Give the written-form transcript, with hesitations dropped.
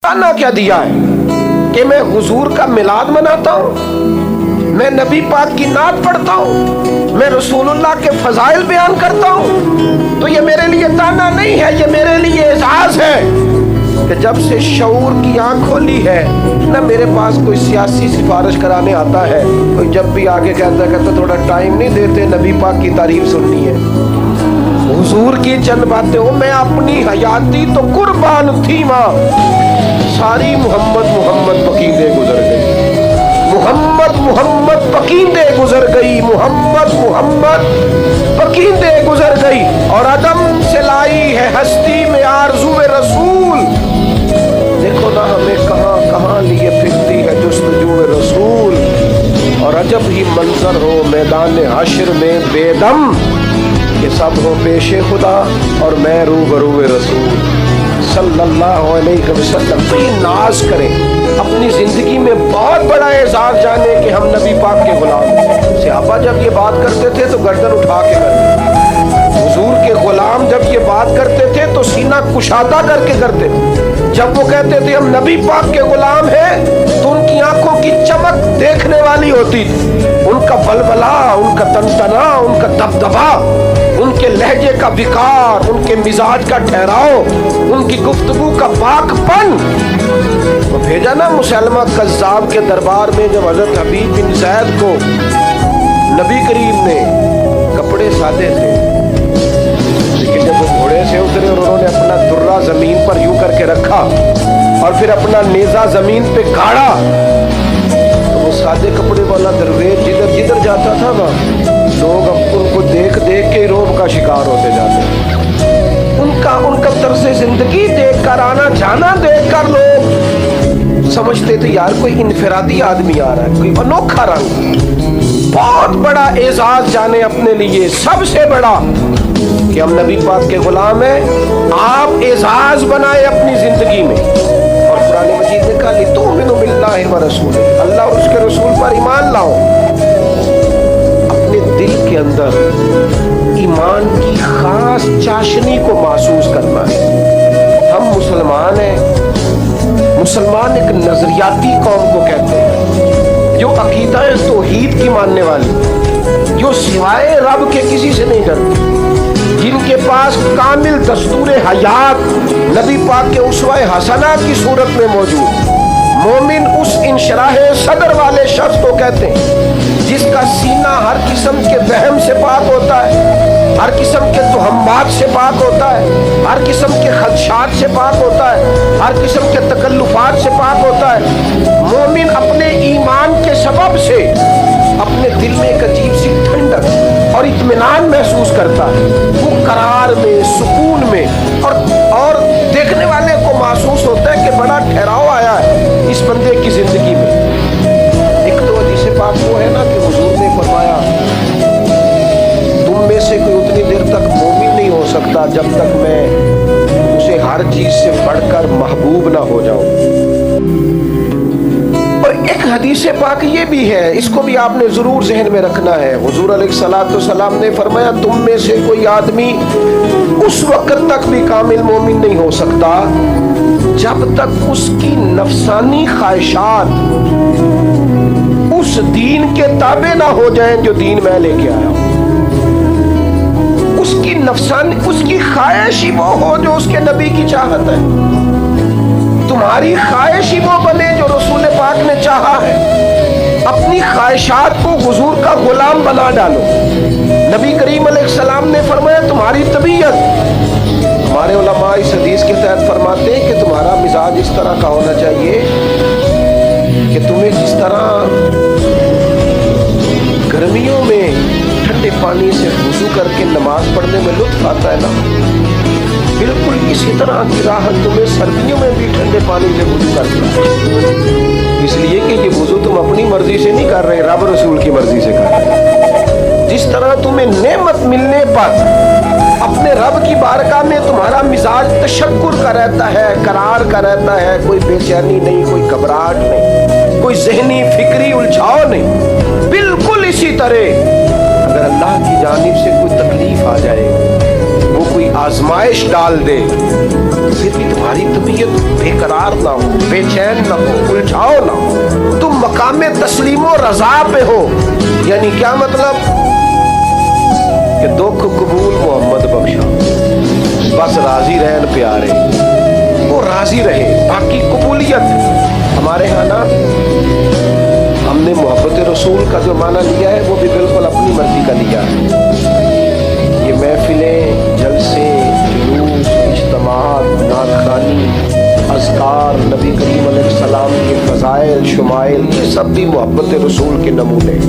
ताना क्या दिया है कि मैं हुजूर का मिलाद मनाता हूँ, मैं नबी पाक की नात पढ़ता हूँ, मैं रसूलुल्लाह के फजाइल बयान करता हूँ। तो ये मेरे लिए ताना नहीं है, ये मेरे लिए एजाज है कि जब से शऊर की आंख खोली है ना, मेरे पास कोई सियासी सिफारिश कराने आता है, कोई जब भी आगे कहता थोड़ा टाइम नहीं देते, नबी पाक की तारीफ सुननी है, हुजूर की चंद बातें हो, मैं अपनी हयाती तो कुर्बान थी माँ, सारी मोहम्मद मोहम्मद पकीदे गुजर गई, मोहम्मद मोहम्मद पकीदे गुजर गई, मोहम्मद मोहम्मद पकीदे गुजर गई। और अदम से लाई है हस्ती में आरज़ू रसूल। देखो ना हमें कहाँ कहाँ लिए फिरती है जुस्तजू रसूल। और अजब ही मंजर हो मैदान हश्र में बेदम, कि सब हो पेशे खुदा और मैं रूबरू रसूल सल्लल्लाहु अलैहि वसल्लम। तो ये नाज करें, अपनी जिंदगी में बहुत बड़ा एजाज जाने कि हम नबी पाक के गुलाम। सहाबा जब ये बात करते थे तो गर्दन उठा के करते, हुजूर के गुलाम जब ये बात करते थे तो सीना कुशादा करके करते। जब वो कहते थे हम नबी पाक के गुलाम हैं तो उनकी आंखों की चमक देखने वाली होती थी, उनका बलबला, उनका तनतना, उनका दबदबा, उनके लहजे का विकार, उनके मिजाज का ठहराव, उनकी गुफ्तगू का पाकपन। वो भेजा ना मुसलमा कज़्ज़ाब के दरबार में, जब हजरत हबीब बिन ज़ैद को नबी करीम ने, कपड़े सादे थे लेकिन जब वो घोड़े से उतरे और उन्होंने अपना दुर्रा जमीन पर यूं करके रखा और फिर अपना नेजा जमीन पे गाड़ा, तो वो सादे कपड़े वाला दरवेश जिधर जिधर जाता था ना, लोग अब उनको देख देख के रोब का शिकार होते जाते। उनका तर्ज जिंदगी देख कर, आना जाना देख कर लोग समझते थे यार कोई इनफरादी आदमी आ रहा है, कोई अनोखा रंग। बहुत बड़ा एजाज जाने अपने लिए, सबसे बड़ा कि हम नबी पाक के गुलाम हैं। आप एजाज बनाए अपनी जिंदगी में। और कुरान मजीद ने कहा लितुमिनु बिल्लाहि व रसूलिही, अल्लाह और उसके रसूल पर ईमान लाओ। अपने दिल के अंदर ईमान की खास चाशनी को महसूस करना है। हम मुसलमान हैं। मुसलमान एक नजरियाती कौम को कहते हैं जो अकीदा तौहीद की मानने वाली, जो सिवाय रब के किसी से नहीं डरती, जिनके पास कामिल दस्तूर हयात नबी पाक के उसवा हसना की सूरत में मौजूद। मोमिन उस इंशराह सदर वाले शख्स को कहते हैं जिसका सीना हर किस्म के वहम से पाक होता है, हर किस्म के तुहम्मात से पाक होता है, हर किस्म के खदशात से पाक होता है, हर किस्म के तकल्लुफात से पाक होता है। मोमिन अपने ईमान के सबब से अपने दिल में एक अजीब सी ठंडक और इत्मीनान महसूस करता है, वो करार में, सुकून में, और देखने वाले को महसूस होता है कि बड़ा ठहराव आया है इस बंदे की जिंदगी में। एक तो हदीस पाक वो है ना कि हुजूर ने फरमाया तुम में से कोई उतनी देर तक मोमिन नहीं हो सकता जब तक मैं उसे हर चीज से बढ़कर महबूब ना हो जाऊं। एक हदीस पाक ये भी है, इसको भी आपने जरूर जहन में रखना है। हुजूर अलैहिस्सलाम ने फरमाया तुम में से कोई आदमी उस वक्त तक भी कामिल मोमिन नहीं हो सकता जब तक उसकी नफसानी ख्वाहिशात उस दीन के ताबे ना हो जाएं जो दीन मैं लेके आया हूं। उसकी नफसानी, उसकी ख्वाहिश ही वो हो जो उसके नबी की चाहत है। तुम्हारी ख्वाहिश ही वो बने जो रसूल पाक ने चाहा है। अपनी ख्वाहिशात को हुजूर का गुलाम बना डालो। नबी करीम अलैहिस्सलाम ने फरमाया तुम्हारी तबीयत, हमारे उलमा इस हदीस के तहत फरमाते हैं कि तुम्हारा मिजाज इस तरह का होना चाहिए कि तुम्हें जिस तरह गर्मियों में ठंडे पानी से वुज़ू करके नमाज पढ़ने में लुत्फ आता है ना, बिल्कुल इसी तरह की राहत तुम्हें सर्दियों में भी ठंडे पानी से वुज़ू करना है। इसलिए कि ये वुज़ू तुम अपनी मर्जी से नहीं कर रहे, रब रसूल की मर्जी से कर रहे। जिस तरह तुम्हें नेमत मिलने पर अपने रब की बारगाह में तुम्हारा मिजाज तशक्कुर का रहता है, करार का रहता है, कोई बेचैनी नहीं, कोई घबराहट नहीं, कोई ज़हनी फिक्री उलझाव नहीं, बिल्कुल इसी तरह अगर अल्लाह की जानिब से कोई तकलीफ आ जाए, वो कोई आजमाइश डाल दे, फिर भी तुम्हारी तबीयत बेकरार ना हो, बेचैन ना हो, उलझाओ ना हो, तुम मकामे तस्लीमो रजा पे हो। यानी क्या मतलब कि दुख कबूल मोहम्मद बख्शा, बस राजी रहन प्यारे, वो राजी रहे, बाकी कबूलियत हमारे यहाँ ना, हमने मोहब्बत रसूल का जो माना लिया है वो भी बिल्कुल अपनी मर्जी का लिया है। ये महफिलें, जलसे, जुलूस, इज्तिमात, नातखानी, अज़कार, नबी करीम अलैहिस्सलाम के फ़ज़ाइल शुमाइल, ये सब भी मोहब्बत रसूल के नमूने।